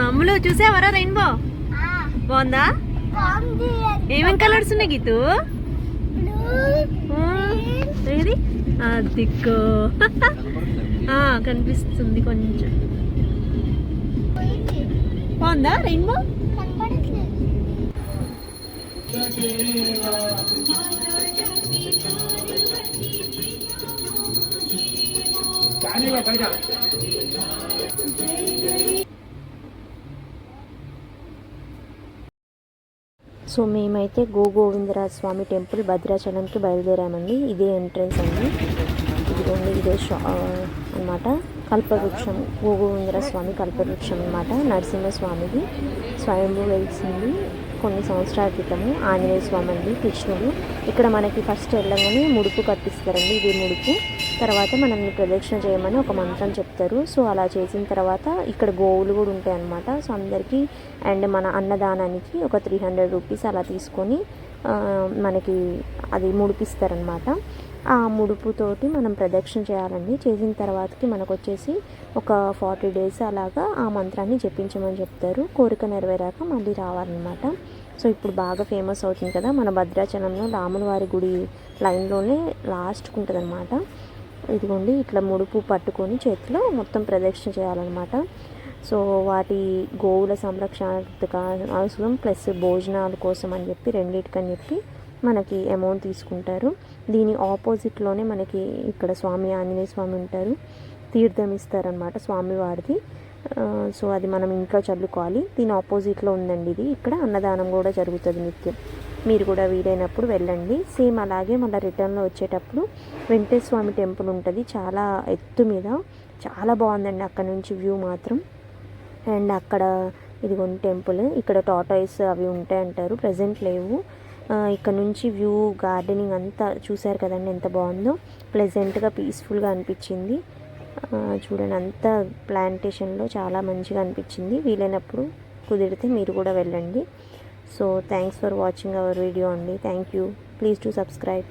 అమ్ములు చూసావరా rainbow బాగుందా? ఏమేం colours ఉన్నాయి గీతు? ఏది దిక్కు కనిపిస్తుంది కొంచెం. బాగుందా రెయిన్బో? సో మేమైతే గోవిందరాజ స్వామి టెంపుల్ భద్రాచలంకి బయలుదేరామండి. ఇదే ఎంట్రన్స్ అండి. ఇదిగోండి ఇదే అన్నమాట కల్పవృక్షం. గోవిందరాజ స్వామి కల్పవృక్షం అన్నమాట. నరసింహస్వామిది స్వయంభూ వెలిసింది కొన్ని సంవత్సరాల క్రితము. ఆంజనేయ స్వామి అండి, కృష్ణుడు. ఇక్కడ మనకి ఫస్ట్ వెళ్ళగానే ముడుపు కట్టిస్తారండి. ఇది ముడుపు. తర్వాత మనల్ని ప్రదక్షిణ చేయమని ఒక మంత్రం చెప్తారు. సో అలా చేసిన తర్వాత ఇక్కడ గోవులు కూడా ఉంటాయి అన్నమాట. సో అందరికీ అండ్ మన అన్నదానానికి ఒక 300 రూపీస్ అలా తీసుకొని మనకి అది ముడిపిస్తారనమాట. ఆ ముడుపుతోటి మనం ప్రదక్షిణ చేయాలండి. చేసిన తర్వాతకి మనకు వచ్చేసి ఒక 40 డేస్ అలాగా ఆ మంత్రాన్ని జపించమని చెప్తారు. కోరిక నెరవేరాక మళ్ళీ రావాలన్నమాట. సో ఇప్పుడు బాగా ఫేమస్ అవుతుంది కదా మన భద్రాచలంలో రాముల వారి గుడి లైన్లోనే లాస్ట్కి ఉంటుంది అనమాట. ఇదిగోండి ఇట్లా ముడుపు పట్టుకొని చేతిలో మొత్తం ప్రదక్షిణ చేయాలన్నమాట. సో వాటి గోవుల సంరక్షణ అవసరం ప్లస్ భోజనాల కోసం అని చెప్పి రెండింటికని చెప్పి మనకి అమౌంట్ తీసుకుంటారు. దీని ఆపోజిట్లోనే మనకి ఇక్కడ స్వామి ఆంజనేయ స్వామి ఉంటారు. తీర్థం ఇస్తారనమాట స్వామివారిది. సో అది మనం ఇంట్లో చల్లుకోవాలి. దీని ఆపోజిట్లో ఉందండి ఇది. ఇక్కడ అన్నదానం కూడా జరుగుతుంది నిత్యం. మీరు కూడా వీలైనప్పుడు వెళ్ళండి. సేమ్ అలాగే మళ్ళీ రిటర్న్లో వచ్చేటప్పుడు వెంకటేశ్వర స్వామి టెంపుల్ ఉంటుంది. చాలా ఎత్తు మీద చాలా బాగుందండి అక్కడ నుంచి వ్యూ మాత్రం. అండ్ అక్కడ ఇదిగోండి టెంపుల్. ఇక్కడ టాటాయిస్ అవి ఉంటాయంటారు, ప్రజెంట్ లేవు. ఇక్కడ నుంచి వ్యూ గార్డెనింగ్ అంతా చూశారు కదండి ఎంత బాగుందో. ప్లెజెంట్గా పీస్ఫుల్గా అనిపించింది. చూడండి అంతా ప్లాంటేషన్లో చాలా మంచిగా అనిపించింది. వీలైనప్పుడు కుదిరితే మీరు కూడా వెళ్ళండి. So thanks for watching our video అండి. Thank you. Please to subscribe.